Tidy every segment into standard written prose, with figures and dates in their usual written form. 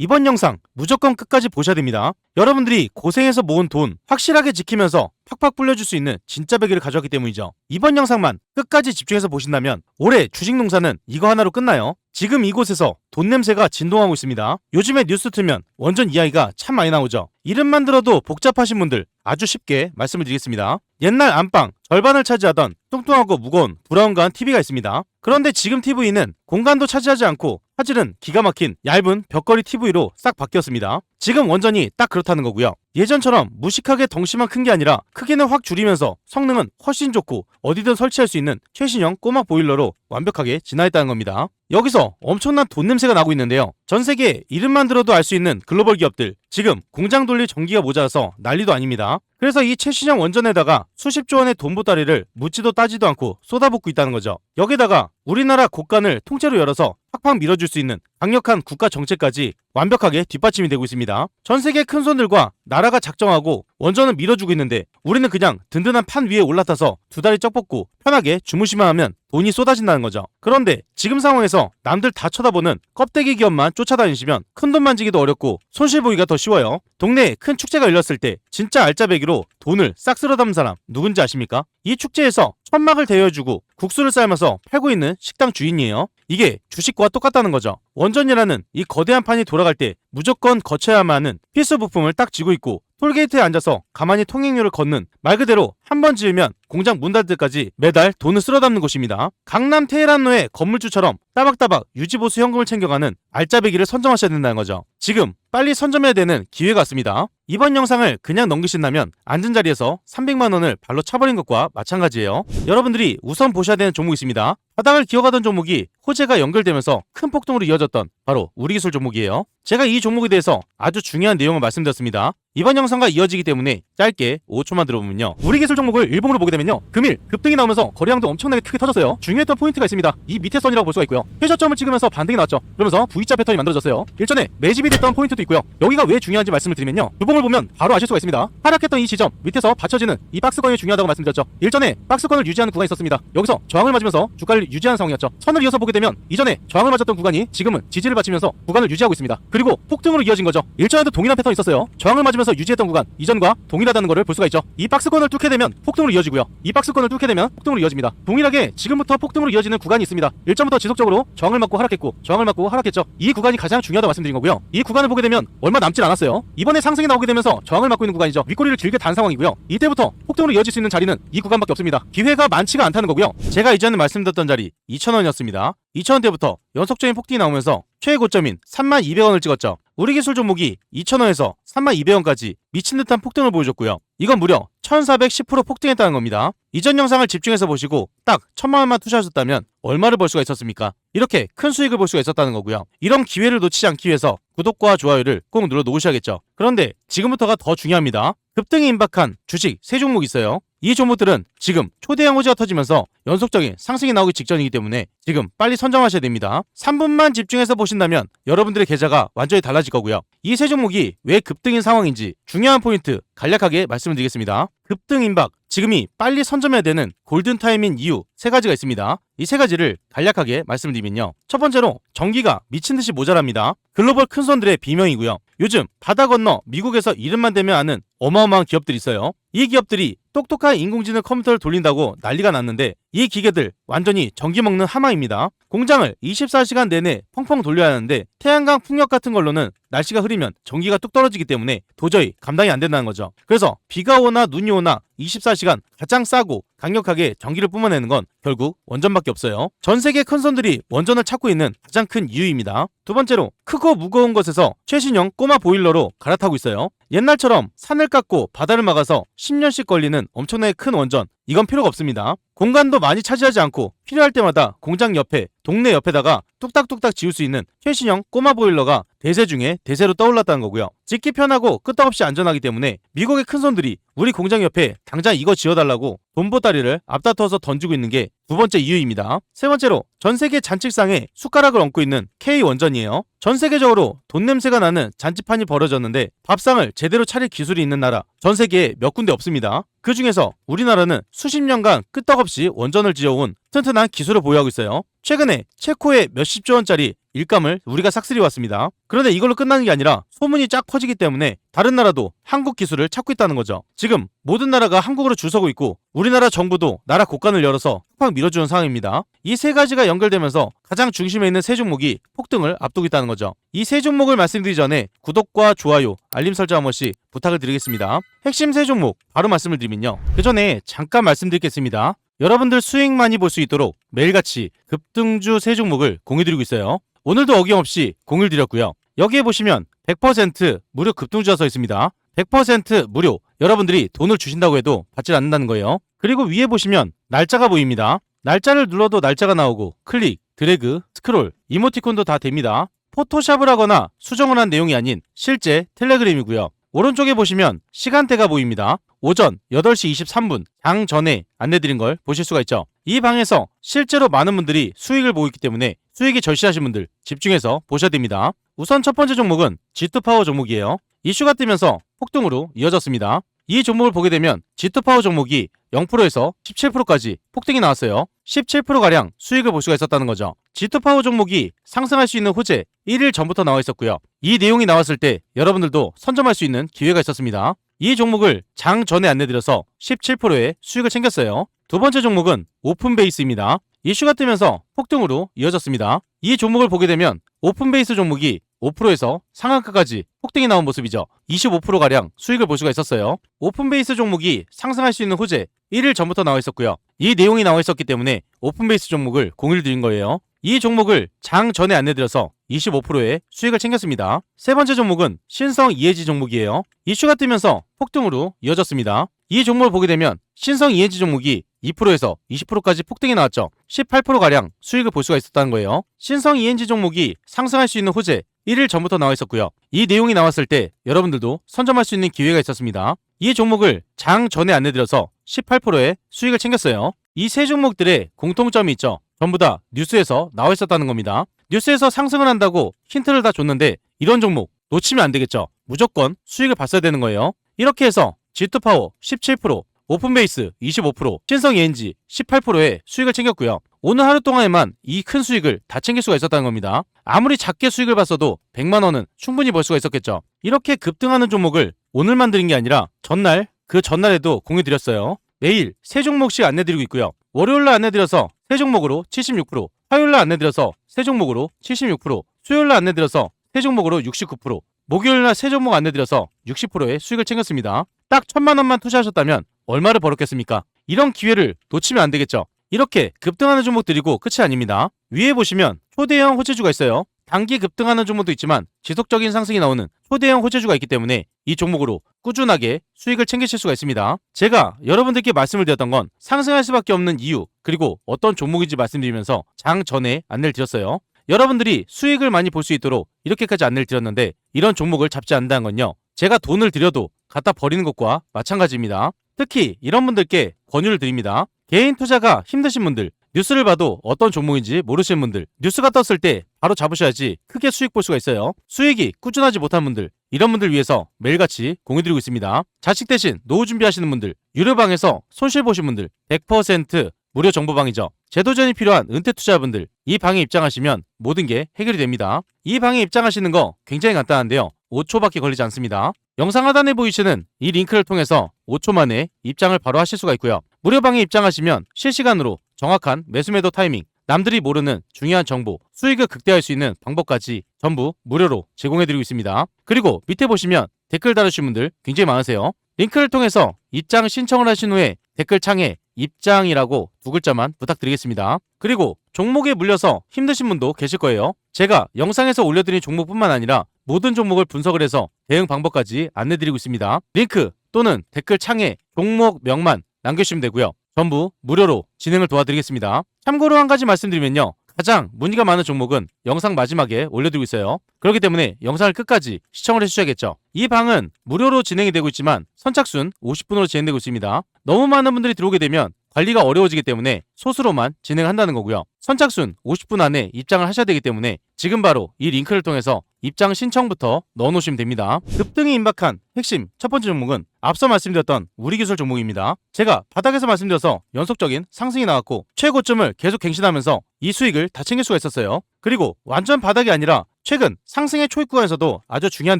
이번 영상 무조건 끝까지 보셔야 됩니다. 여러분들이 고생해서 모은 돈 확실하게 지키면서 팍팍 불려줄 수 있는 진짜 베개를 가져왔기 때문이죠. 이번 영상만 끝까지 집중해서 보신다면 올해 주식 농사는 이거 하나로 끝나요. 지금 이곳에서 돈 냄새가 진동하고 있습니다. 요즘에 뉴스 틀면 원전 이야기가 참 많이 나오죠. 이름만 들어도 복잡하신 분들 아주 쉽게 말씀을 드리겠습니다. 옛날 안방 절반을 차지하던 뚱뚱하고 무거운 브라운관 TV가 있습니다. 그런데 지금 TV는 공간도 차지하지 않고 화질은 기가 막힌 얇은 벽걸이 TV로 싹 바뀌었습니다. 지금 원전이 딱 그렇다는 거고요. 예전처럼 무식하게 덩치만 큰 게 아니라 크기는 확 줄이면서 성능은 훨씬 좋고 어디든 설치할 수 있는 최신형 꼬막 보일러로 완벽하게 진화했다는 겁니다. 여기서 엄청난 돈 냄새가 나고 있는데요. 전 세계 이름만 들어도 알 수 있는 글로벌 기업들 지금 공장 돌릴 전기가 모자라서 난리도 아닙니다. 그래서 이 최신형 원전에다가 수십조 원의 돈 보따리를 묻지도 따지도 않고 쏟아붓고 있다는 거죠. 여기다가 우리나라 곳간을 통째로 열어서 팍팍 밀어줄 수 있는 강력한 국가 정책까지 완벽하게 뒷받침이 되고 있습니다. 전 세계 큰 손들과 나라가 작정하고 원전을 밀어주고 있는데 우리는 그냥 든든한 판 위에 올라타서 두 다리 쩍 뻗고 편하게 주무시만 하면 돈이 쏟아진다는 거죠. 그런데 지금 상황에서 남들 다 쳐다보는 껍데기 기업만 쫓아다니시면 큰돈 만지기도 어렵고 손실 보기가 더 쉬워요. 동네에 큰 축제가 열렸을 때 진짜 알짜배기로 돈을 싹 쓸어 담은 사람 누군지 아십니까? 이 축제에서 천막을 대여해주고 국수를 삶아서 팔고 있는 식당 주인이에요. 이게 주식과 똑같다는 거죠. 원전이라는 이 거대한 판이 돌아갈 때 무조건 거쳐야만 하는 필수 부품을 딱 쥐고 있고 톨게이트에 앉아서 가만히 통행료를 걷는 말 그대로 한 번 지으면 공장 문 닫을 때까지 매달 돈을 쓸어 담는 곳입니다. 강남 테헤란로의 건물주처럼 따박따박 유지보수 현금을 챙겨가는 알짜배기를 선점하셔야 된다는 거죠. 지금 빨리 선점해야 되는 기회가 왔습니다. 이번 영상을 그냥 넘기신다면 앉은 자리에서 300만 원을 발로 차버린 것과 마찬가지예요. 여러분들이 우선 보셔야 되는 종목이 있습니다. 바닥을 기어가던 종목이 호재가 연결되면서 큰 폭등으로 이어졌던 바로 우리기술 종목이에요. 제가 이 종목에 대해서 아주 중요한 내용을 말씀드렸습니다. 이번 영상과 이어지기 때문에 짧게 5초만 들어보면요. 우리기술 종목을 일봉으로 보게 되면요. 금일 급등이 나오면서 거래량도 엄청나게 크게 터졌어요. 중요했던 포인트가 있습니다. 이 밑에 선이라고 볼 수가 있고요. 회저점을 찍으면서 반등이 나왔죠. 그러면서 V자 패턴이 만들어졌어요. 일전에 매집이 됐던 포인트도 있고요. 여기가 왜 중요한지 말씀을 드리면요. 두봉을 보면 바로 아실 수가 있습니다. 하락했던 이 지점 밑에서 받쳐지는 이 박스권이 중요하다고 말씀드렸죠. 일전에 박스권을 유지하는 구간이 있었습니다. 여기서 저항을 맞으면서 주가를 유지하는 상황이었죠. 선을 이어서 보게 되면 이전에 저항을 맞았던 구간이 지금은 지지를 받치면서 구간을 유지하고 있습니다. 그리고 폭등으로 이어진 거죠. 일전에도 동일한 패턴이 있었어요. 저항을 맞으면서 유지했던 구간 이전과 동일하다는 것을 볼 수가 있죠. 이 박스권을 뚫게 되면 폭등으로 이어지고요. 이 박스권을 뚫게 되면 폭등으로 이어집니다. 동일하게 지금부터 폭등으로 이어지는 구간이 있습니다. 일전부터 지속적으로 저항을 맞고 하락했고 저항을 맞고 하락했죠. 이 구간이 가장 중요하다고 말씀드린 거고요. 이 구간을 보게 되면 얼마 남질 않았어요. 이번에 상승이 나오게 되면서 저항을 맞고 있는 구간이죠. 윗꼬리를 길게 단 상황이고요. 이때부터 폭등으로 이어질 수 있는 자리는 이 구간밖에 없습니다. 기회가 많지가 않다는 거고요. 제가 이전에 말씀드렸던 자리 2,000원이었습니다. 2,000원대부터 연속적인 폭등이 나오면서 최고점인 32,000원을 찍었죠. 우리기술 종목이 2,000원에서 32,000원까지 미친 듯한 폭등을 보여줬고요. 이건 무려 1,410% 폭등했다는 겁니다. 이전 영상을 집중해서 보시고 딱 1,000만 원만 투자하셨다면 얼마를 벌 수가 있었습니까? 이렇게 큰 수익을 볼 수가 있었다는 거고요. 이런 기회를 놓치지 않기 위해서 구독과 좋아요를 꼭 눌러 놓으셔야겠죠. 그런데 지금부터가 더 중요합니다. 급등이 임박한 주식 3종목이 있어요. 이 종목들은 지금 초대형 호재가 터지면서 연속적인 상승이 나오기 직전이기 때문에 지금 빨리 선점하셔야 됩니다. 3분만 집중해서 보신다면 여러분들의 계좌가 완전히 달라질 거고요. 이 세 종목이 왜 급등인 상황인지 중요한 포인트 간략하게 말씀을 드리겠습니다. 급등 임박, 지금이 빨리 선점해야 되는 골든타임인 이유 3가지가 있습니다. 이 3가지를 간략하게 말씀드리면요. 첫 번째로 전기가 미친듯이 모자랍니다. 글로벌 큰손들의 비명이고요. 요즘 바다 건너 미국에서 이름만 대면 아는 어마어마한 기업들이 있어요. 이 기업들이 똑똑한 인공지능 컴퓨터를 돌린다고 난리가 났는데 이 기계들 완전히 전기 먹는 하마입니다. 공장을 24시간 내내 펑펑 돌려야 하는데 태양광 풍력 같은 걸로는 날씨가 흐리면 전기가 뚝 떨어지기 때문에 도저히 감당이 안 된다는 거죠. 그래서 비가 오나 눈이 오나 24시간 가장 싸고 강력하게 전기를 뿜어내는 건 결국 원전밖에 없어요. 전 세계 큰손들이 원전을 찾고 있는 가장 큰 이유입니다. 두 번째로 크고 무거운 것에서 최신형 꼬마 보일러로 갈아타고 있어요. 옛날처럼 산을 깎고 바다를 막아서 10년씩 걸리는 엄청나게 큰 원전, 이건 필요가 없습니다. 공간도 많이 차지하지 않고 필요할 때마다 공장 옆에, 동네 옆에다가 뚝딱뚝딱 지을 수 있는 최신형 꼬마 보일러가 대세 중에 대세로 떠올랐다는 거고요. 짓기 편하고 끄떡없이 안전하기 때문에 미국의 큰손들이 우리 공장 옆에 당장 이거 지어달라고 돈보따리를 앞다퉈서 던지고 있는 게 두 번째 이유입니다. 세 번째로 전 세계 잔치상에 숟가락을 얹고 있는 K원전이에요. 전 세계적으로 돈 냄새가 나는 잔치판이 벌어졌는데 밥상을 제대로 차릴 기술이 있는 나라 전 세계에 몇 군데 없습니다. 그 중에서 우리나라는 수십 년간 끄떡없이 원전을 지어온 튼튼한 기술을 보유하고 있어요. 최근에 체코의 몇십조 원짜리 일감을 우리가 싹쓸이 왔습니다. 그런데 이걸로 끝나는 게 아니라 소문이 쫙 퍼지기 때문에 다른 나라도 한국 기술을 찾고 있다는 거죠. 지금 모든 나라가 한국으로 줄 서고 있고 우리나라 정부도 나라 곳간을 열어서 팍팍 밀어주는 상황입니다. 이 세 가지가 연결되면서 가장 중심에 있는 세 종목이 폭등을 앞두고 있다는 거죠. 이 세 종목을 말씀드리기 전에 구독과 좋아요, 알림 설정 한 번씩 부탁을 드리겠습니다. 핵심 세 종목 바로 말씀을 드리면요. 그 전에 잠깐 말씀드리겠습니다. 여러분들 수익 많이 볼 수 있도록 매일같이 급등주 세 종목을 공유드리고 있어요. 오늘도 어김없이 공유를 드렸고요. 여기에 보시면 100% 무료 급등주가 써 있습니다. 100% 무료. 여러분들이 돈을 주신다고 해도 받지 않는다는 거예요. 그리고 위에 보시면 날짜가 보입니다. 날짜를 눌러도 날짜가 나오고 클릭, 드래그, 스크롤, 이모티콘도 다 됩니다. 포토샵을 하거나 수정을 한 내용이 아닌 실제 텔레그램이고요. 오른쪽에 보시면 시간대가 보입니다. 오전 8시 23분 장 전에 안내드린 걸 보실 수가 있죠. 이 방에서 실제로 많은 분들이 수익을 보고 있기 때문에 수익이 절실하신 분들 집중해서 보셔야 됩니다. 우선 첫 번째 종목은 G2파워 종목이에요. 이슈가 뜨면서 폭등으로 이어졌습니다. 이 종목을 보게 되면 G2파워 종목이 0%에서 17%까지 폭등이 나왔어요. 17%가량 수익을 볼 수가 있었다는 거죠. G2파워 종목이 상승할 수 있는 호재 1일 전부터 나와 있었고요. 이 내용이 나왔을 때 여러분들도 선점할 수 있는 기회가 있었습니다. 이 종목을 장 전에 안내드려서 17%의 수익을 챙겼어요. 두 번째 종목은 오픈베이스입니다. 이슈가 뜨면서 폭등으로 이어졌습니다. 이 종목을 보게 되면 오픈베이스 종목이 5%에서 상한가까지 폭등이 나온 모습이죠. 25%가량 수익을 볼 수가 있었어요. 오픈베이스 종목이 상승할 수 있는 호재 1일 전부터 나와 있었고요. 이 내용이 나와 있었기 때문에 오픈베이스 종목을 공유를 드린 거예요. 이 종목을 장 전에 안내드려서 25%의 수익을 챙겼습니다. 세 번째 종목은 신성 ENG 종목이에요. 이슈가 뜨면서 폭등으로 이어졌습니다. 이 종목을 보게 되면 신성 ENG 종목이 2%에서 20%까지 폭등이 나왔죠. 18%가량 수익을 볼 수가 있었다는 거예요. 신성 ENG 종목이 상승할 수 있는 호재 1일 전부터 나와 있었고요. 이 내용이 나왔을 때 여러분들도 선점할 수 있는 기회가 있었습니다. 이 종목을 장 전에 안내드려서 18%의 수익을 챙겼어요. 이 세 종목들의 공통점이 있죠. 전부 다 뉴스에서 나와 있었다는 겁니다. 뉴스에서 상승을 한다고 힌트를 다 줬는데 이런 종목 놓치면 안 되겠죠. 무조건 수익을 봤어야 되는 거예요. 이렇게 해서 G2파워 17%, 오픈베이스 25%, 신성 ENG 18%의 수익을 챙겼고요. 오늘 하루 동안에만 이 큰 수익을 다 챙길 수가 있었다는 겁니다. 아무리 작게 수익을 봤어도 100만 원은 충분히 벌 수가 있었겠죠. 이렇게 급등하는 종목을 오늘만 드린 게 아니라 전날, 그 전날에도 공유드렸어요. 매일 세 종목씩 안내드리고 있고요. 월요일날 안내드려서 세 종목으로 76%, 화요일날 안내드려서 세 종목으로 76%, 수요일날 안내드려서 세 종목으로 69%, 목요일날 세 종목 안내드려서 60%의 수익을 챙겼습니다. 딱 1,000만 원만 투자하셨다면 얼마를 벌었겠습니까? 이런 기회를 놓치면 안 되겠죠. 이렇게 급등하는 종목들이고 끝이 아닙니다. 위에 보시면 초대형 호재주가 있어요. 단기 급등하는 종목도 있지만 지속적인 상승이 나오는 초대형 호재주가 있기 때문에 이 종목으로 꾸준하게 수익을 챙기실 수가 있습니다. 제가 여러분들께 말씀을 드렸던 건 상승할 수밖에 없는 이유, 그리고 어떤 종목인지 말씀드리면서 장 전에 안내를 드렸어요. 여러분들이 수익을 많이 볼 수 있도록 이렇게까지 안내를 드렸는데 이런 종목을 잡지 않는다는 건요, 제가 돈을 들여도 갖다 버리는 것과 마찬가지입니다. 특히 이런 분들께 권유를 드립니다. 개인 투자가 힘드신 분들, 뉴스를 봐도 어떤 종목인지 모르시는 분들, 뉴스가 떴을 때 바로 잡으셔야지 크게 수익 볼 수가 있어요. 수익이 꾸준하지 못한 분들, 이런 분들 위해서 매일같이 공유드리고 있습니다. 자식 대신 노후 준비하시는 분들, 유료방에서 손실 보신 분들 100% 무료 정보방이죠. 재도전이 필요한 은퇴 투자분들, 이 방에 입장하시면 모든 게 해결이 됩니다. 이 방에 입장하시는 거 굉장히 간단한데요. 5초밖에 걸리지 않습니다. 영상 하단에 보이시는 이 링크를 통해서 5초 만에 입장을 바로 하실 수가 있고요. 무료방에 입장하시면 실시간으로 정확한 매수매도 타이밍, 남들이 모르는 중요한 정보, 수익을 극대화할 수 있는 방법까지 전부 무료로 제공해드리고 있습니다. 그리고 밑에 보시면 댓글 달으신 분들 굉장히 많으세요. 링크를 통해서 입장 신청을 하신 후에 댓글창에 입장이라고 두 글자만 부탁드리겠습니다. 그리고 종목에 물려서 힘드신 분도 계실 거예요. 제가 영상에서 올려드린 종목뿐만 아니라 모든 종목을 분석을 해서 대응 방법까지 안내드리고 있습니다. 링크 또는 댓글창에 종목명만 남겨주시면 되고요. 전부 무료로 진행을 도와드리겠습니다. 참고로 한 가지 말씀드리면요, 가장 문의가 많은 종목은 영상 마지막에 올려드리고 있어요. 그렇기 때문에 영상을 끝까지 시청을 해주셔야겠죠. 이 방은 무료로 진행이 되고 있지만 선착순 50분으로 진행되고 있습니다. 너무 많은 분들이 들어오게 되면 관리가 어려워지기 때문에 소수로만 진행한다는 거고요. 선착순 50분 안에 입장을 하셔야 되기 때문에 지금 바로 이 링크를 통해서 입장 신청부터 넣어놓으시면 됩니다. 급등이 임박한 핵심 첫 번째 종목은 앞서 말씀드렸던 우리기술 종목입니다. 제가 바닥에서 말씀드려서 연속적인 상승이 나왔고 최고점을 계속 갱신하면서 이 수익을 다 챙길 수가 있었어요. 그리고 완전 바닥이 아니라 최근 상승의 초입 구간에서도 아주 중요한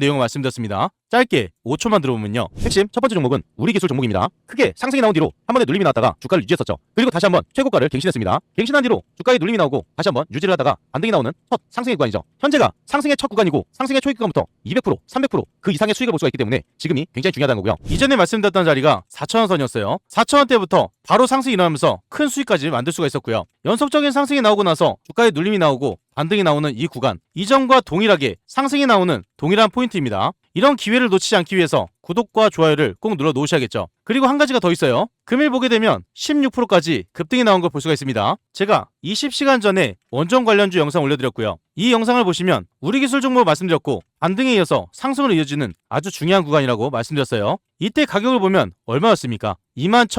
내용을 말씀드렸습니다. 짧게 5초만 들어보면요. 핵심 첫 번째 종목은 우리기술 종목입니다. 크게 상승이 나온 뒤로 한 번에 눌림이 나왔다가 주가를 유지했었죠. 그리고 다시 한번 최고가를 갱신했습니다. 갱신한 뒤로 주가에 눌림이 나오고 다시 한번 유지를 하다가 반등이 나오는 첫 상승의 구간이죠. 현재가 상승의 첫 구간이고 상승의 초입 구간부터 200%, 300%그 이상의 수익을 볼 수가 있기 때문에 지금이 굉장히 중요하다는 거고요. 이전에 말씀드렸던 자리가 4,000원선이었어요. 4,000원대부터 바로 상승이 일어나면서 큰 수익까지 만들 수가 있었고요. 연속적인 상승이 나오고 나서 주가에 눌림이 나오고 반등이 나오는 이 구간, 이전과 동일하게 상승이 나오는 동일한 포인트입니다. 이런 기회를 놓치지 않기 위해서 구독과 좋아요를 꼭 눌러 놓으셔야겠죠. 그리고 한 가지가 더 있어요. 금일 보게 되면 16%까지 급등이 나온 걸 볼 수가 있습니다. 제가 20시간 전에 원전 관련주 영상 올려드렸고요. 이 영상을 보시면 우리기술 종목을 말씀드렸고 반등에 이어서 상승으로 이어지는 아주 중요한 구간이라고 말씀드렸어요. 이때 가격을 보면 얼마였습니까?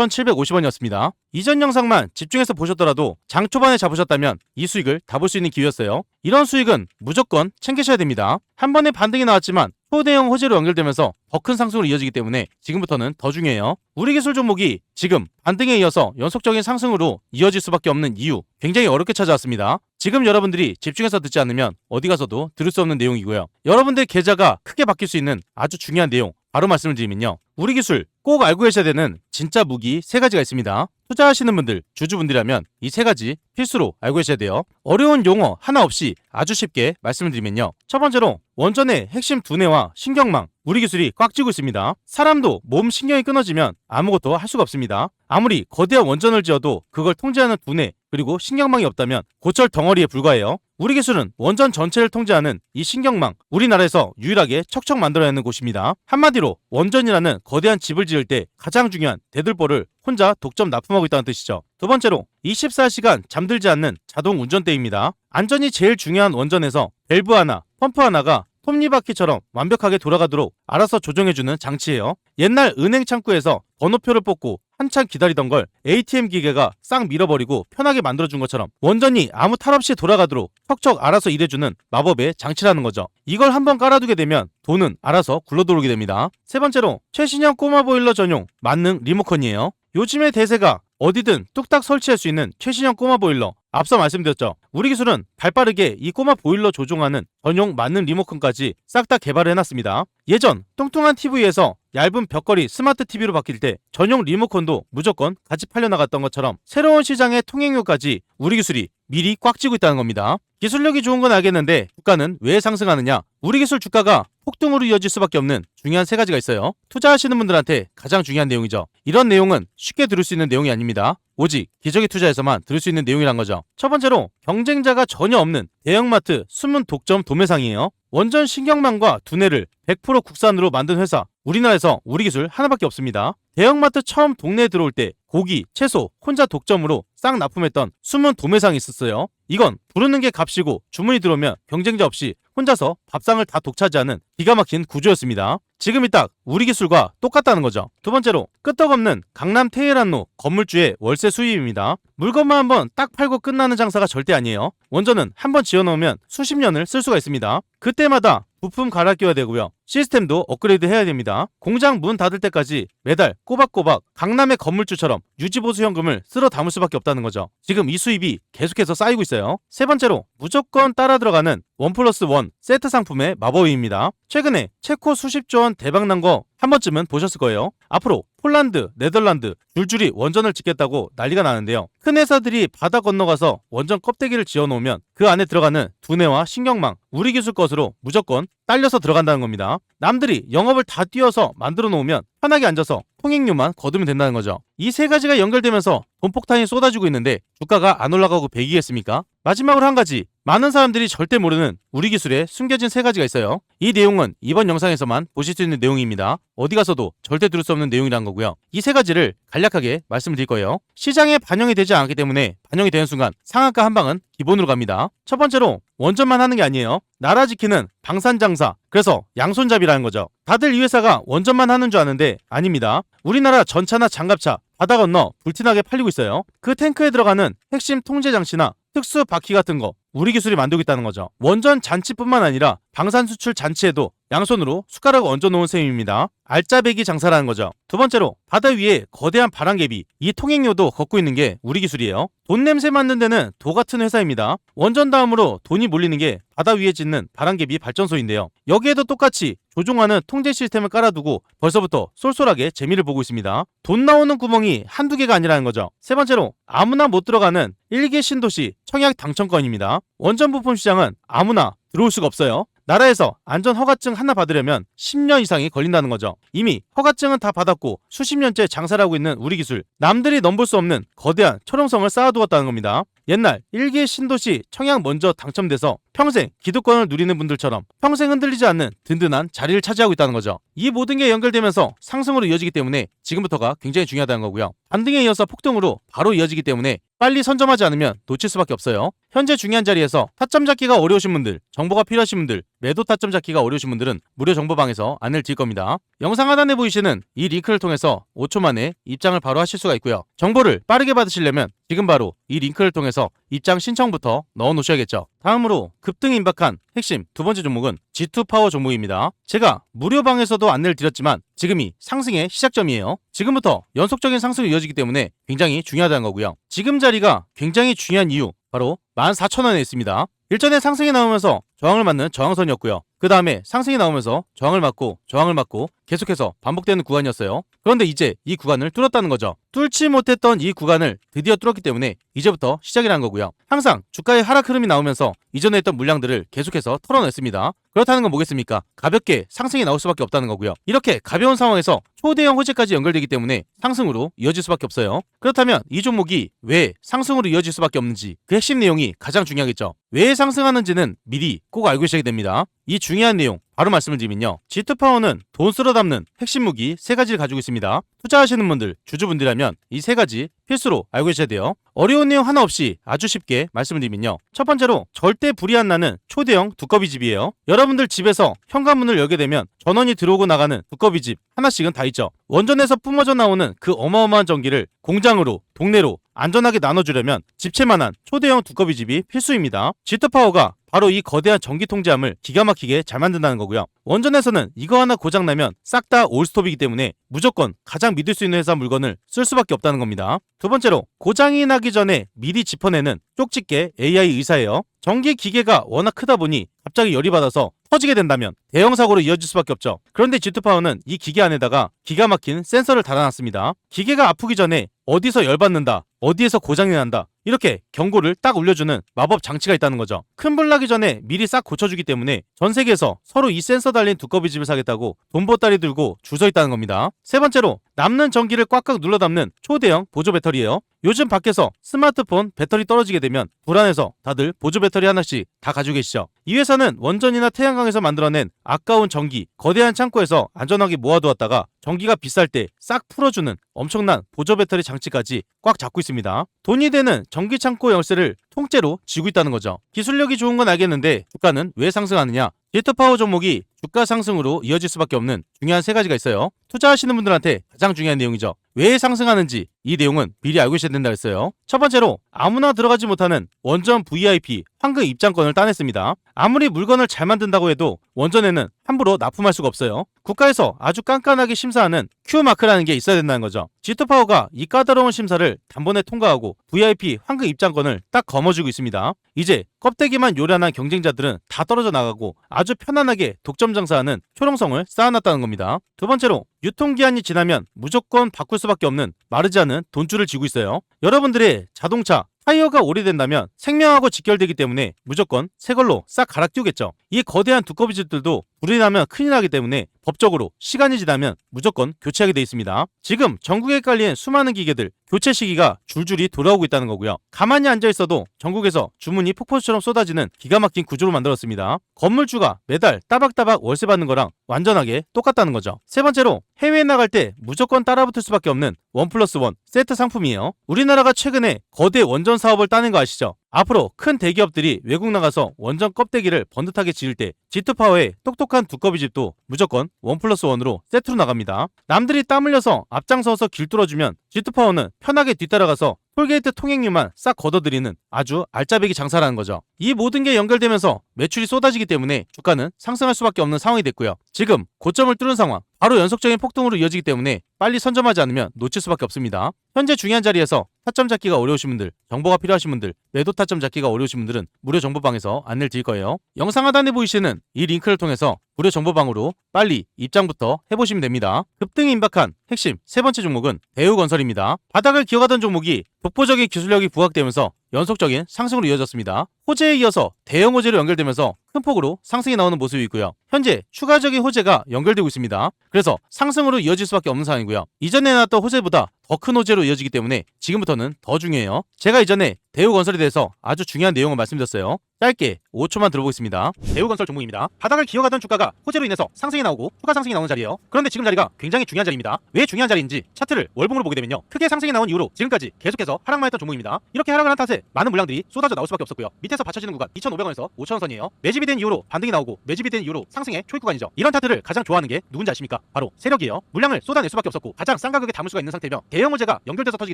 21,750원이었습니다. 이전 영상만 집중해서 보셨더라도 장 초반에 잡으셨다면 이 수익을 다 볼 수 있는 기회였어요. 이런 수익은 무조건 챙기셔야 됩니다. 한 번에 반등이 나왔지만 초대형 호재로 연결되면서 더 큰 상승으로 이어지기 때문에 지금부터는 더 중요해요. 우리기술 종목이 지금 반등에 이어서 연속적인 상승으로 이어질 수밖에 없는 이유 굉장히 어렵게 찾아왔습니다. 지금 여러분들이 집중해서 듣지 않으면 어디 가서도 들을 수 없는 내용이고요. 여러분들 계좌가 크게 바뀔 수 있는 아주 중요한 내용 바로 말씀을 드리면요. 우리기술 꼭 알고 계셔야 되는 진짜 무기 3가지가 있습니다. 투자하시는 분들, 주주분들이라면 이 3가지 필수로 알고 계셔야 돼요. 어려운 용어 하나 없이 아주 쉽게 말씀을 드리면요. 첫 번째로 원전의 핵심 두뇌와 신경망, 우리기술이 꽉 쥐고 있습니다. 사람도 몸 신경이 끊어지면 아무것도 할 수가 없습니다. 아무리 거대한 원전을 지어도 그걸 통제하는 두뇌 그리고 신경망이 없다면 고철 덩어리에 불과해요. 우리기술은 원전 전체를 통제하는 이 신경망, 우리나라에서 유일하게 척척 만들어내는 곳입니다. 한마디로 원전이라는 거대한 집을 지을 때 가장 중요한 대들보를 혼자 독점 납품하고 있다는 뜻이죠. 두 번째로 24시간 잠들지 않는 자동 운전대입니다. 안전이 제일 중요한 원전에서 밸브 하나, 펌프 하나가 톱니바퀴처럼 완벽하게 돌아가도록 알아서 조정해주는 장치예요. 옛날 은행 창구에서 번호표를 뽑고 한참 기다리던 걸 ATM 기계가 싹 밀어버리고 편하게 만들어준 것처럼 원전이 아무 탈 없이 돌아가도록 척척 알아서 일해주는 마법의 장치라는 거죠. 이걸 한번 깔아두게 되면 돈은 알아서 굴러들어오게 됩니다. 세 번째로 최신형 꼬마 보일러 전용 만능 리모컨이에요. 요즘의 대세가 어디든 뚝딱 설치할 수 있는 최신형 꼬마 보일러. 앞서 말씀드렸죠. 우리기술은 발빠르게 이 꼬마 보일러 조종하는 전용 만능 리모컨까지 싹 다 개발을 해놨습니다. 예전 뚱뚱한 TV에서 얇은 벽걸이 스마트 TV로 바뀔 때 전용 리모컨도 무조건 같이 팔려나갔던 것처럼 새로운 시장의 통행료까지 우리기술이 미리 꽉 쥐고 있다는 겁니다. 기술력이 좋은 건 알겠는데 주가는 왜 상승하느냐? 우리기술 주가가 폭등으로 이어질 수밖에 없는 중요한 3가지가 있어요. 투자하시는 분들한테 가장 중요한 내용이죠. 이런 내용은 쉽게 들을 수 있는 내용이 아닙니다. 오직 기적의 투자에서만 들을 수 있는 내용이란 거죠. 첫 번째로 경쟁자가 전혀 없는 대형마트 숨은 독점 도매상이에요. 원전 신경망과 두뇌를 100% 국산으로 만든 회사 우리나라에서 우리기술 하나밖에 없습니다. 대형마트 처음 동네에 들어올 때 고기, 채소 혼자 독점으로 싹 납품했던 숨은 도매상이 있었어요. 이건 부르는 게 값이고 주문이 들어오면 경쟁자 없이 혼자서 밥상을 다 독차지하는 기가 막힌 구조였습니다. 지금이 딱 우리기술과 똑같다는 거죠. 두 번째로 끄떡없는 강남 테헤란로 건물주의 월세 수입입니다. 물건만 한번 딱 팔고 끝나는 장사가 절대 아니에요. 원전은 한번 지어놓으면 수십 년을 쓸 수가 있습니다. 그때마다 부품 갈아 끼워야 되고요. 시스템도 업그레이드 해야 됩니다. 공장 문 닫을 때까지 매달 꼬박꼬박 강남의 건물주처럼 유지보수 현금을 쓸어 담을 수밖에 없다는 거죠. 지금 이 수입이 계속해서 쌓이고 있어요. 세 번째로 무조건 따라 들어가는 1+1 세트 상품의 마법입니다. 최근에 체코 수십조 원 대박난 거 한 번쯤은 보셨을 거예요. 앞으로 폴란드, 네덜란드 줄줄이 원전을 짓겠다고 난리가 나는데요. 큰 회사들이 바다 건너가서 원전 껍데기를 지어놓으면 그 안에 들어가는 두뇌와 신경망, 우리기술 것으로 무조건 딸려서 들어간다는 겁니다. 남들이 영업을 다 뛰어서 만들어 놓으면 편하게 앉아서 통행료만 거두면 된다는 거죠. 이 3가지가 연결되면서 돈폭탄이 쏟아지고 있는데 주가가 안 올라가고 배기겠습니까? 마지막으로 한 가지, 많은 사람들이 절대 모르는 우리기술에 숨겨진 3가지가 있어요. 이 내용은 이번 영상에서만 보실 수 있는 내용입니다. 어디 가서도 절대 들을 수 없는 내용이란 거고요. 이 3가지를 간략하게 말씀을 드릴 거예요. 시장에 반영이 되지 않기 때문에 반영이 되는 순간 상한가 한 방은 기본으로 갑니다. 첫 번째로 원전만 하는 게 아니에요. 나라 지키는 방산장사, 그래서 양손잡이라는 거죠. 다들 이 회사가 원전만 하는 줄 아는데 아닙니다. 우리나라 전차나 장갑차 바다 건너 불티나게 팔리고 있어요. 그 탱크에 들어가는 핵심 통제 장치나 특수 바퀴 같은 거 우리 기술이 만들고 있다는 거죠. 원전 잔치뿐만 아니라 방산 수출 잔치에도 양손으로 숟가락을 얹어 놓은 셈입니다. 알짜배기 장사라는 거죠. 두 번째로 바다 위에 거대한 바람개비, 이 통행료도 걷고 있는 게 우리 기술이에요. 돈 냄새 맡는 데는 도 같은 회사입니다. 원전 다음으로 돈이 몰리는 게 바다 위에 짓는 바람개비 발전소인데요. 여기에도 똑같이 조종하는 통제 시스템을 깔아두고 벌써부터 쏠쏠하게 재미를 보고 있습니다. 돈 나오는 구멍이 한두 개가 아니라는 거죠. 세 번째로 아무나 못 들어가는 1기 신도시 청약 당첨권입니다. 원전 부품 시장은 아무나 들어올 수가 없어요. 나라에서 안전 허가증 하나 받으려면 10년 이상이 걸린다는 거죠. 이미 허가증은 다 받았고 수십 년째 장사를 하고 있는 우리 기술, 남들이 넘볼 수 없는 거대한 철옹성을 쌓아두었다는 겁니다. 옛날 1기 신도시 청약 먼저 당첨돼서 평생 기득권을 누리는 분들처럼 평생 흔들리지 않는 든든한 자리를 차지하고 있다는 거죠. 이 모든 게 연결되면서 상승으로 이어지기 때문에 지금부터가 굉장히 중요하다는 거고요. 반등에 이어서 폭등으로 바로 이어지기 때문에 빨리 선점하지 않으면 놓칠 수밖에 없어요. 현재 중요한 자리에서 타점 잡기가 어려우신 분들, 정보가 필요하신 분들, 매도 타점 잡기가 어려우신 분들은 무료 정보방에서 안내를 드릴 겁니다. 영상 하단에 보이시는 이 링크를 통해서 5초 만에 입장을 바로 하실 수가 있고요. 정보를 빠르게 받으시려면 지금 바로 이 링크를 통해서 입장 신청부터 넣어 놓으셔야겠죠. 다음으로 급등이 임박한 핵심 두 번째 종목은 G2파워 종목입니다. 제가 무료방에서도 안내를 드렸지만 지금이 상승의 시작점이에요. 지금부터 연속적인 상승이 이어지기 때문에 굉장히 중요하다는 거고요. 지금 자리가 굉장히 중요한 이유 바로 14,000원에 있습니다. 일전에 상승이 나오면서 저항을 맞는 저항선이었고요. 그 다음에 상승이 나오면서 저항을 맞고 계속해서 반복되는 구간이었어요. 그런데 이제 이 구간을 뚫었다는 거죠. 뚫지 못했던 이 구간을 드디어 뚫었기 때문에 이제부터 시작이라는 거고요. 항상 주가의 하락 흐름이 나오면서 이전에 했던 물량들을 계속해서 털어냈습니다. 그렇다는 건 뭐겠습니까? 가볍게 상승이 나올 수밖에 없다는 거고요. 이렇게 가벼운 상황에서 초대형 호재까지 연결되기 때문에 상승으로 이어질 수밖에 없어요. 그렇다면 이 종목이 왜 상승으로 이어질 수밖에 없는지 그 핵심 내용이 가장 중요하겠죠. 왜 상승하는지는 미리 꼭 알고 계셔야 됩니다. 이 중요한 내용 바로 말씀을 드리면요. G2파워는 돈 쓸어 담는 핵심 무기 3가지를 가지고 있습니다. 투자하시는 분들, 주주분들이라면 이 3가지 필수로 알고 계셔야 돼요. 어려운 내용 하나 없이 아주 쉽게 말씀을 드리면요. 첫 번째로 절대 불이 안 나는 초대형 두꺼비 집이에요. 여러분들 집에서 현관문을 열게 되면 전원이 들어오고 나가는 두꺼비 집 하나씩은 다 있죠. 원전에서 뿜어져 나오는 그 어마어마한 전기를 공장으로, 동네로 안전하게 나눠주려면 집채만한 초대형 두꺼비 집이 필수입니다. G2파워가 바로 이 거대한 전기 통제함을 기가 막히게 잘 만든다는 거고요. 원전에서는 이거 하나 고장나면 싹 다 올스톱이기 때문에 무조건 가장 믿을 수 있는 회사 물건을 쓸 수밖에 없다는 겁니다. 두 번째로 고장이 나기 전에 미리 짚어내는 쪽집게 AI 의사예요. 전기 기계가 워낙 크다 보니 갑자기 열이 받아서 터지게 된다면 대형 사고로 이어질 수밖에 없죠. 그런데 G2파워는 이 기계 안에다가 기가 막힌 센서를 달아놨습니다. 기계가 아프기 전에 어디서 열받는다, 어디에서 고장이 난다 이렇게 경고를 딱 울려주는 마법 장치가 있다는 거죠. 큰 불 나기 전에 미리 싹 고쳐주기 때문에 전 세계에서 서로 이 센서 달린 두꺼비 집을 사겠다고 돈 보따리 들고 줄 서 있다는 겁니다. 세 번째로 남는 전기를 꽉꽉 눌러 담는 초대형 보조 배터리예요. 요즘 밖에서 스마트폰 배터리 떨어지게 되면 불안해서 다들 보조 배터리 하나씩 다 가지고 계시죠. 이 회사는 원전이나 태양광에서 만들어낸 아까운 전기 거대한 창고에서 안전하게 모아두었다가 전기가 비쌀 때 싹 풀어주는 엄청난 보조 배터리 장치까지 꽉 잡고 있습니다. 돈이 되는 전기 창고 열쇠를 통째로 쥐고 있다는 거죠. 기술력이 좋은 건 알겠는데 주가는 왜 상승하느냐? G2파워 종목이 주가 상승으로 이어질 수밖에 없는 중요한 3가지가 있어요. 투자하시는 분들한테 가장 중요한 내용이죠. 왜 상승하는지 이 내용은 미리 알고 있어야 된다 했어요. 첫 번째로 아무나 들어가지 못하는 원전 VIP 황금 입장권을 따냈습니다. 아무리 물건을 잘 만든다고 해도 원전에는 함부로 납품할 수가 없어요. 국가에서 아주 깐깐하게 심사하는 Q마크라는 게 있어야 된다는 거죠. G2파워가 이 까다로운 심사를 단번에 통과하고 VIP 황금 입장권을 딱 거머쥐고 있습니다. 이제 껍데기만 요란한 경쟁자들은 다 떨어져 나가고 아주 편안하게 독점 장사하는 효용성을 쌓아놨다는 겁니다. 두 번째로 유통기한이 지나면 무조건 바꿀 수밖에 없는 마르지 않은 돈줄을 쥐고 있어요. 여러분들의 자동차 타이어가 오래된다면 생명하고 직결되기 때문에 무조건 새 걸로 싹 갈아 끼우겠죠. 이 거대한 두꺼비 집들도 불이 나면 큰일 나기 때문에 법적으로 시간이 지나면 무조건 교체하게 돼 있습니다. 지금 전국에 깔린 수많은 기계들 교체 시기가 줄줄이 돌아오고 있다는 거고요. 가만히 앉아 있어도 전국에서 주문이 폭포수처럼 쏟아지는 기가 막힌 구조로 만들었습니다. 건물주가 매달 따박따박 월세 받는 거랑 완전하게 똑같다는 거죠. 세 번째로 해외에 나갈 때 무조건 따라붙을 수밖에 없는 1+1 세트 상품이에요. 우리나라가 최근에 거대 원전 사업을 따낸 거 아시죠? 앞으로 큰 대기업들이 외국 나가서 원전 껍데기를 번듯하게 지을 때 G2파워의 똑똑한 두꺼비 집도 무조건 1+1으로 세트로 나갑니다. 남들이 땀 흘려서 앞장서서 길 뚫어주면 G2파워는 편하게 뒤따라가서 톨게이트 통행료만 싹 걷어들이는 아주 알짜배기 장사라는 거죠. 이 모든 게 연결되면서 매출이 쏟아지기 때문에 주가는 상승할 수밖에 없는 상황이 됐고요. 지금 고점을 뚫은 상황, 바로 연속적인 폭등으로 이어지기 때문에 빨리 선점하지 않으면 놓칠 수밖에 없습니다. 현재 중요한 자리에서 타점 잡기가 어려우신 분들, 정보가 필요하신 분들, 매도 타점 잡기가 어려우신 분들은 무료 정보방에서 안내를 드릴 거예요. 영상 하단에 보이시는 이 링크를 통해서 무료 정보방으로 빨리 입장부터 해보시면 됩니다. 급등이 임박한 핵심 세 번째 종목은 대우건설입니다. 바닥을 기어가던 종목이 독보적인 기술력이 부각되면서 연속적인 상승으로 이어졌습니다. 호재에 이어서 대형 호재로 연결되면서 큰 폭으로 상승이 나오는 모습이 있고요. 현재 추가적인 호재가 연결되고 있습니다. 그래서 상승으로 이어질 수밖에 없는 상황이고요. 이전에 나왔던 호재보다 더 큰 호재로 이어지기 때문에 지금부터는 더 중요해요. 제가 이전에 대우건설에 대해서 아주 중요한 내용을 말씀드렸어요. 짧게 5초만 들어보겠습니다. 대우건설 종목입니다. 바닥을 기어가던 주가가 호재로 인해서 상승이 나오고 추가 상승이 나오는 자리예요. 그런데 지금 자리가 굉장히 중요한 자리입니다. 왜 중요한 자리인지 차트를 월봉으로 보게 되면요. 크게 상승이 나온 이후로 지금까지 계속해서 하락만 했던 종목입니다. 이렇게 하락을 한 탓에 많은 물량들이 쏟아져 나올 수밖에 없었고요. 밑에서 받쳐지는 구간 2,500원에서 5,000원선이에요. 매집이 된 이후로 반등이 나오고 매집이 된 이후로 상승의 초입 구간이죠. 이런 차트를 가장 좋아하는 게 누군지 아십니까? 바로 세력이에요. 물량을 쏟아낼 수밖에 없었고 가장 싼 가격에 담을 수가 있는 상태며 대형 호재가 연결돼서 터지기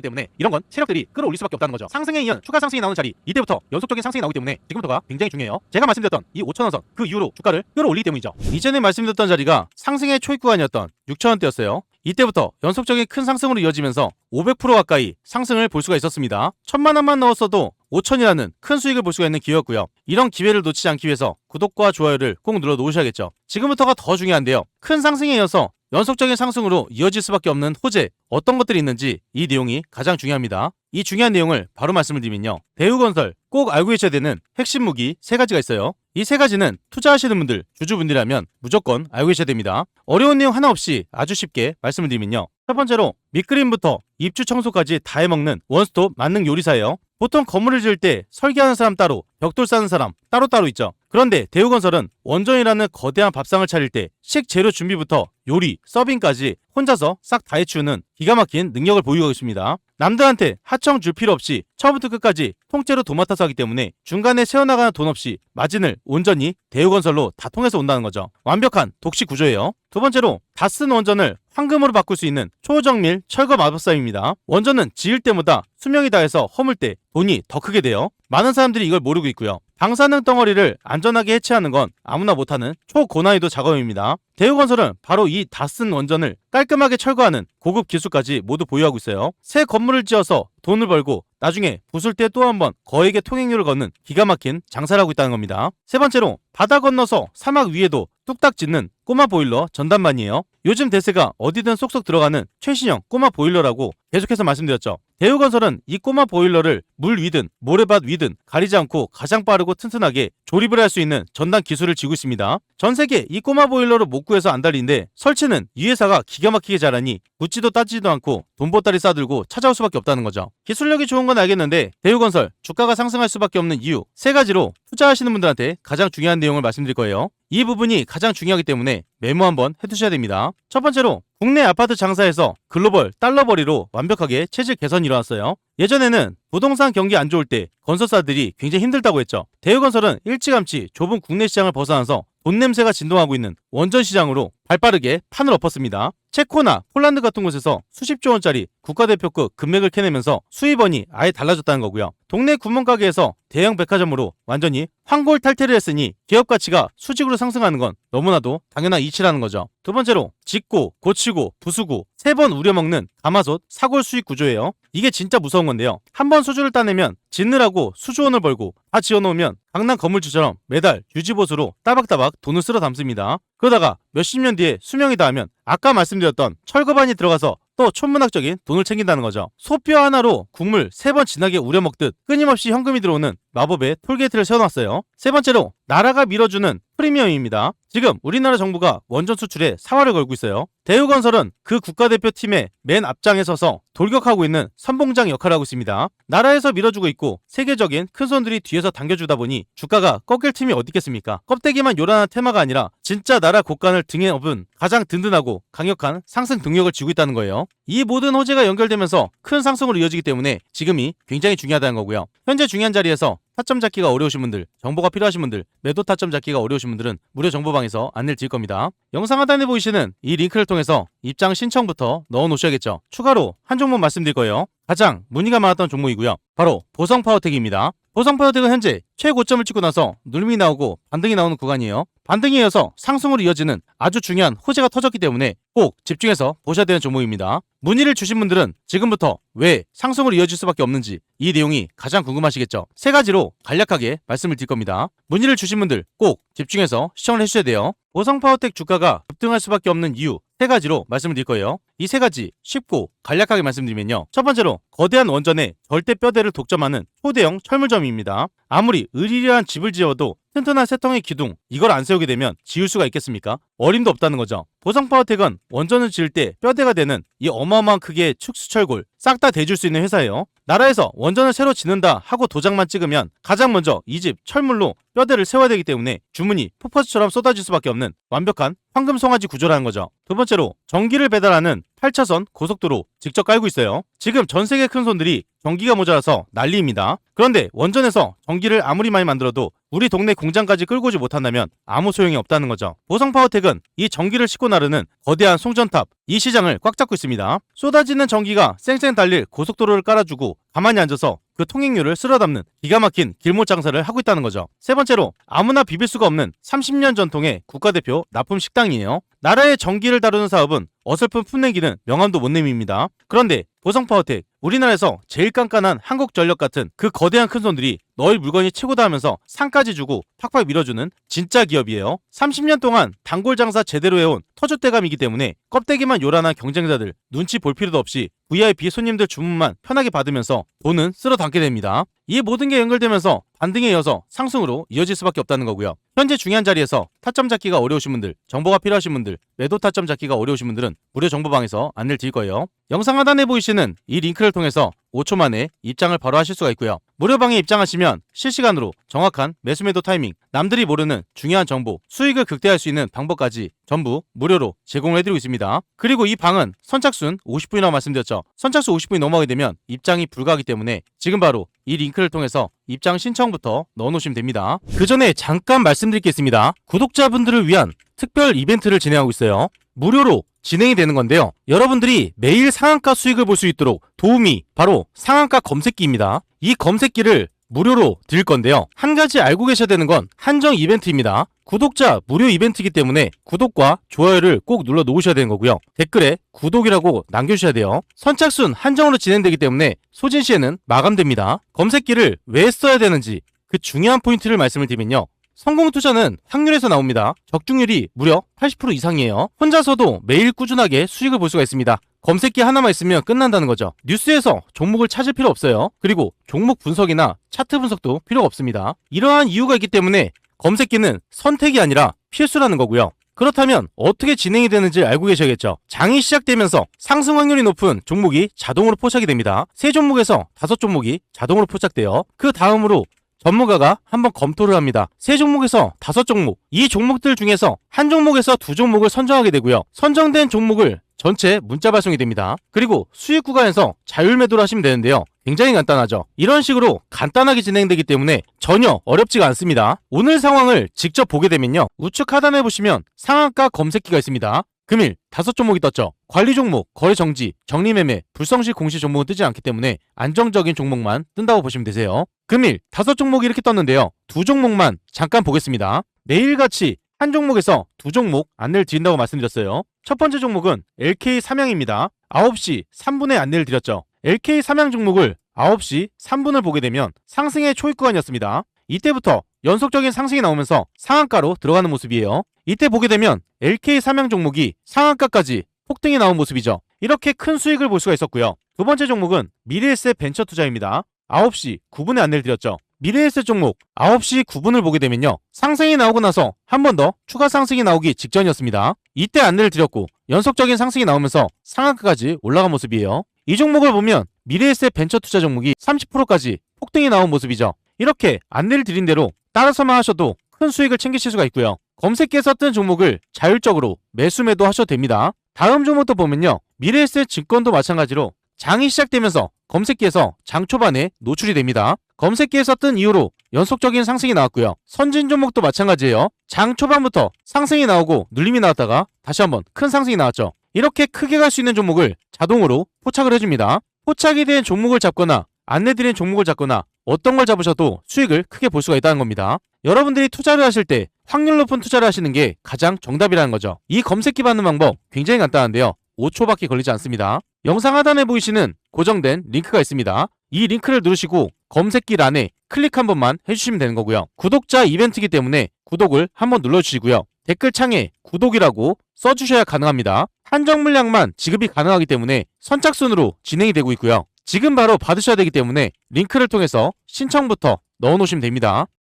때문에 이런 건 세력들이 끌어올릴 수밖에 없다는 거죠. 상승에 이은 추가 상승이 나오는 자리, 이때부터 연속적인 상승이 나오기 때문에 지금부터가 굉장히 중요해요. 제가 말씀드렸던 이 5,000원선 그 이후로 주가를 끌어올리기 때문이죠. 이전에 말씀드렸던 자리가 상승의 초입 구간이었던 6,000원대였어요. 이때부터 연속적인 큰 상승으로 이어지면서 500% 가까이 상승을 볼 수가 있었습니다. 1,000만 원만 넣었어도 5,000이라는 큰 수익을 볼 수가 있는 기회였고요. 이런 기회를 놓치지 않기 위해서 구독과 좋아요를 꼭 눌러 놓으셔야겠죠. 지금부터가 더 중요한데요. 큰 상승에 이어서 연속적인 상승으로 이어질 수밖에 없는 호재, 어떤 것들이 있는지 이 내용이 가장 중요합니다. 이 중요한 내용을 바로 말씀을 드리면요. 대우건설 꼭 알고 계셔야 되는 핵심 무기 3가지가 있어요. 이 3가지는 투자하시는 분들, 주주분들이라면 무조건 알고 계셔야 됩니다. 어려운 내용 하나 없이 아주 쉽게 말씀을 드리면요. 첫 번째로 밑그림부터 입주 청소까지 다 해먹는 원스톱 만능 요리사예요. 보통 건물을 지을 때 설계하는 사람 따로, 벽돌 싸는 사람 따로따로 있죠. 그런데 대우건설은 원전이라는 거대한 밥상을 차릴 때 식재료 준비부터 요리, 서빙까지 혼자서 싹 다 해치우는 기가 막힌 능력을 보이고 있습니다. 남들한테 하청 줄 필요 없이 처음부터 끝까지 통째로 도맡아서 하기 때문에 중간에 새어나가는 돈 없이 마진을 온전히 대우건설로 다 통해서 온다는 거죠. 완벽한 독식 구조예요. 두 번째로 다 쓴 원전을 황금으로 바꿀 수 있는 초정밀 철거 마법사입니다. 원전은 지을 때마다 수명이 다해서 허물 때 돈이 더 크게 돼요. 많은 사람들이 이걸 모르고 있고요. 방사능 덩어리를 안전하게 해체하는 건 아무나 못하는 초고난이도 작업입니다. 대우건설은 바로 이 다 쓴 원전을 깔끔하게 철거하는 고급 기술까지 모두 보유하고 있어요. 새 건물을 지어서 돈을 벌고 나중에 부술 때 또 한 번 거액의 통행료를 걷는 기가 막힌 장사를 하고 있다는 겁니다. 세 번째로 바다 건너서 사막 위에도 뚝딱 짓는 꼬마 보일러 전담반이에요. 요즘 대세가 어디든 쏙쏙 들어가는 최신형 꼬마 보일러라고 계속해서 말씀드렸죠. 대우건설은 이 꼬마 보일러를 물 위든 모래밭 위든 가리지 않고 가장 빠르고 튼튼하게 조립을 할 수 있는 전담 기술을 지고 있습니다. 전 세계 이 꼬마 보일러를 못 구해서 안달인데 설치는 이 회사가 기가 막히게 잘하니 묻지도 따지지도 않고 돈보따리 싸들고 찾아올 수밖에 없다는 거죠. 기술력이 좋은 건 알겠는데 대우건설 주가가 상승할 수밖에 없는 이유 3가지로 투자하시는 분들한테 가장 중요한 내용을 말씀드릴 거예요. 이 부분이 가장 중요하기 때문에 메모 한번 해두셔야 됩니다. 첫 번째로 국내 아파트 장사에서 글로벌 달러벌이로 완벽하게 체질 개선이 일어났어요. 예전에는 부동산 경기 안 좋을 때 건설사들이 굉장히 힘들다고 했죠. 대우건설은 일찌감치 좁은 국내 시장을 벗어나서 돈 냄새가 진동하고 있는 원전 시장으로 발빠르게 판을 엎었습니다. 체코나 폴란드 같은 곳에서 수십조 원짜리 국가대표급 금맥을 캐내면서 수입원이 아예 달라졌다는 거고요. 동네 구멍가게에서 대형 백화점으로 완전히 황골탈퇴를 했으니 기업 가치가 수직으로 상승하는 건 너무나도 당연한 이치라는 거죠. 두 번째로 짓고 고치고 부수고 3번 우려먹는 가마솥 사골 수익 구조예요. 이게 진짜 무서운 건데요. 한 번 수주를 따내면 짓느라고 수조원을 벌고 다 지어놓으면 강남 건물주처럼 매달 유지보수로 따박따박 돈을 쓸어 담습니다. 그러다가 몇십 년 뒤에 수명이 닿으면 아까 말씀드렸던 철거반이 들어가서 또 천문학적인 돈을 챙긴다는 거죠. 소뼈 하나로 국물 3번 진하게 우려먹듯 끊임없이 현금이 들어오는 마법의 톨게이트를 세워놨어요. 세 번째로 나라가 밀어주는 프리미엄입니다. 지금 우리나라 정부가 원전 수출에 사활을 걸고 있어요. 대우건설은 그 국가대표팀의 맨 앞장에 서서 돌격하고 있는 선봉장 역할을 하고 있습니다. 나라에서 밀어주고 있고 세계적인 큰 손들이 뒤에서 당겨주다 보니 주가가 꺾일 틈이 어디 있겠습니까? 껍데기만 요란한 테마가 아니라 진짜 나라 곳간을 등에 업은 가장 든든하고 강력한 상승 동력을 쥐고 있다는 거예요. 이 모든 호재가 연결되면서 큰 상승으로 이어지기 때문에 지금이 굉장히 중요하다는 거고요. 현재 중요한 자리에서 타점 잡기가 어려우신 분들, 정보가 필요하신 분들, 매도 타점 잡기가 어려우신 분들은 무료 정보방에서 안내를 드릴 겁니다. 영상 하단에 보이시는 이 링크를 통해서 입장 신청부터 넣어 놓으셔야겠죠. 추가로 한 종목 말씀드릴 거예요. 가장 문의가 많았던 종목이고요. 바로 보성파워텍입니다. 보성파워텍은 현재 최고점을 찍고 나서 눌림이 나오고 반등이 나오는 구간이에요. 반등에 이어서 상승으로 이어지는 아주 중요한 호재가 터졌기 때문에 꼭 집중해서 보셔야 되는 종목입니다. 문의를 주신 분들은 지금부터 왜 상승으로 이어질 수밖에 없는지 이 내용이 가장 궁금하시겠죠. 세 가지로 간략하게 말씀을 드릴 겁니다. 문의를 주신 분들 꼭 집중해서 시청을 해주셔야 돼요. 보성파워텍 주가가 급등할 수밖에 없는 이유 세 가지로 말씀을 드릴 거예요. 이 세 가지 쉽고 간략하게 말씀드리면요. 첫 번째로 거대한 원전의 절대 뼈대를 독점하는 초대형 철물점입니다. 아무리 으리리한 집을 지어도 튼튼한 세 텅의 기둥 이걸 안 세우게 되면 지을 수가 있겠습니까? 어림도 없다는 거죠. 보성파워텍은 원전을 지을 때 뼈대가 되는 이 어마어마한 크기의 축수철골 싹 다 대줄 수 있는 회사예요. 나라에서 원전을 새로 짓는다 하고 도장만 찍으면 가장 먼저 이 집 철물로 뼈대를 세워야 되기 때문에 주문이 폭포수처럼 쏟아질 수밖에 없는 완벽한 황금 송아지 구조라는 거죠. 두 번째로 전기를 배달하는 8차선 고속도로 직접 깔고 있어요. 지금 전 세계 큰 손들이 전기가 모자라서 난리입니다. 그런데 원전에서 전기를 아무리 많이 만들어도 우리 동네 공장까지 끌고 오지 못한다면 아무 소용이 없다는 거죠. 보성파워텍은 이 전기를 싣고 나르는 거대한 송전탑 이 시장을 꽉 잡고 있습니다. 쏟아지는 전기가 쌩쌩 달릴 고속도로를 깔아주고 가만히 앉아서 그 통행료를 쓸어 담는 기가 막힌 길목 장사를 하고 있다는 거죠. 세 번째로 아무나 비빌 수가 없는 30년 전통의 국가대표 납품 식당이에요. 나라의 전기를 다루는 사업은 어설픈 풋내기는 명함도 못 내밉니다. 그런데 보성파워텍 우리나라에서 제일 깐깐한 한국전력 같은 그 거대한 큰손들이 너희 물건이 최고다 하면서 상까지 주고 팍팍 밀어주는 진짜 기업이에요. 30년 동안 단골 장사 제대로 해온 터줏대감이기 때문에 껍데기만 요란한 경쟁자들 눈치 볼 필요도 없이 VIP 손님들 주문만 편하게 받으면서 돈은 쓸어 담게 됩니다. 이 모든 게 연결되면서 반등에 이어서 상승으로 이어질 수밖에 없다는 거고요. 현재 중요한 자리에서 타점 잡기가 어려우신 분들, 정보가 필요하신 분들, 매도 타점 잡기가 어려우신 분들은 무료 정보방에서 안내를 드릴 거예요. 영상 하단에 보이시는 이 링크를 통해서 5초 만에 입장을 바로 하실 수가 있고요. 무료방에 입장하시면 실시간으로 정확한 매수 매도 타이밍, 남들이 모르는 중요한 정보, 수익을 극대화할 수 있는 방법까지 전부 무료로 제공을 해드리고 있습니다. 그리고 이 방은 선착순 50분이라고 말씀드렸죠. 선착순 50분이 넘어가게 되면 입장이 불가하기 때문에 지금 바로 이 링크를 통해서 입장 신청부터 넣어놓으시면 됩니다. 그 전에 잠깐 말씀드릴 게 있습니다. 구독자분들을 위한 특별 이벤트를 진행하고 있어요. 무료로 진행이 되는 건데요. 여러분들이 매일 상한가 수익을 볼 수 있도록 도움이 바로 상한가 검색기입니다. 이 검색기를 무료로 드릴 건데요. 한 가지 알고 계셔야 되는 건 한정 이벤트입니다. 구독자 무료 이벤트이기 때문에 구독과 좋아요를 꼭 눌러 놓으셔야 되는 거고요. 댓글에 구독이라고 남겨주셔야 돼요. 선착순 한정으로 진행되기 때문에 소진 시에는 마감됩니다. 검색기를 왜 써야 되는지 그 중요한 포인트를 말씀을 드리면요. 성공 투자는 확률에서 나옵니다. 적중률이 무려 80% 이상이에요. 혼자서도 매일 꾸준하게 수익을 볼 수가 있습니다. 검색기 하나만 있으면 끝난다는 거죠. 뉴스에서 종목을 찾을 필요 없어요. 그리고 종목 분석이나 차트 분석도 필요가 없습니다. 이러한 이유가 있기 때문에 검색기는 선택이 아니라 필수라는 거고요. 그렇다면 어떻게 진행이 되는지 알고 계셔야겠죠. 장이 시작되면서 상승 확률이 높은 종목이 자동으로 포착이 됩니다. 3종목에서 5종목이 자동으로 포착돼요. 그 다음으로 전문가가 한번 검토를 합니다. 3종목에서 5종목, 이 종목들 중에서 한 종목에서 2종목을 선정하게 되고요. 선정된 종목을 전체 문자 발송이 됩니다. 그리고 수익 구간에서 자율 매도를 하시면 되는데요. 굉장히 간단하죠. 이런 식으로 간단하게 진행되기 때문에 전혀 어렵지가 않습니다. 오늘 상황을 직접 보게 되면요. 우측 하단에 보시면 상한가 검색기가 있습니다. 금일 5종목이 떴죠. 관리 종목, 거래 정지, 정리매매, 불성실 공시 종목은 뜨지 않기 때문에 안정적인 종목만 뜬다고 보시면 되세요. 금일 5종목이 이렇게 떴는데요. 2종목만 잠깐 보겠습니다. 매일같이 한 종목에서 2종목 안내를 드린다고 말씀드렸어요. 첫 번째 종목은 LK 삼양입니다. 9시 3분에 안내를 드렸죠. LK 삼양 종목을 9시 3분을 보게 되면 상승의 초입 구간이었습니다. 이때부터 연속적인 상승이 나오면서 상한가로 들어가는 모습이에요. 이때 보게 되면 LK 삼양 종목이 상한가까지 폭등이 나온 모습이죠. 이렇게 큰 수익을 볼 수가 있었고요. 두 번째 종목은 미래에셋 벤처투자입니다. 9시 9분에 안내를 드렸죠. 미래에셋 종목 9시 9분을 보게 되면요. 상승이 나오고 나서 한 번 더 추가 상승이 나오기 직전이었습니다. 이때 안내를 드렸고 연속적인 상승이 나오면서 상한가까지 올라간 모습이에요. 이 종목을 보면 미래에셋 벤처투자 종목이 30%까지 폭등이 나온 모습이죠. 이렇게 안내를 드린 대로 따라서만 하셔도 큰 수익을 챙기실 수가 있고요. 검색기에서 뜬 종목을 자율적으로 매수 매도 하셔도 됩니다. 다음 종목도 보면요. 미래에셋 증권도 마찬가지로 장이 시작되면서 검색기에서 장 초반에 노출이 됩니다. 검색기에서 뜬 이후로 연속적인 상승이 나왔고요. 선진 종목도 마찬가지예요. 장 초반부터 상승이 나오고 눌림이 나왔다가 다시 한번 큰 상승이 나왔죠. 이렇게 크게 갈 수 있는 종목을 자동으로 포착을 해줍니다. 포착이 된 종목을 잡거나 안내드린 종목을 잡거나 어떤 걸 잡으셔도 수익을 크게 볼 수가 있다는 겁니다. 여러분들이 투자를 하실 때 확률 높은 투자를 하시는 게 가장 정답이라는 거죠. 이 검색기 받는 방법 굉장히 간단한데요. 5초밖에 걸리지 않습니다. 영상 하단에 보이시는 고정된 링크가 있습니다. 이 링크를 누르시고 검색기 란에 클릭 한 번만 해주시면 되는 거고요. 구독자 이벤트이기 때문에 구독을 한번 눌러주시고요. 댓글창에 구독이라고 써주셔야 가능합니다. 한정 물량만 지급이 가능하기 때문에 선착순으로 진행이 되고 있고요. 지금 바로 받으셔야 되기 때문에 링크를 통해서 신청부터 넣어놓으시면 됩니다.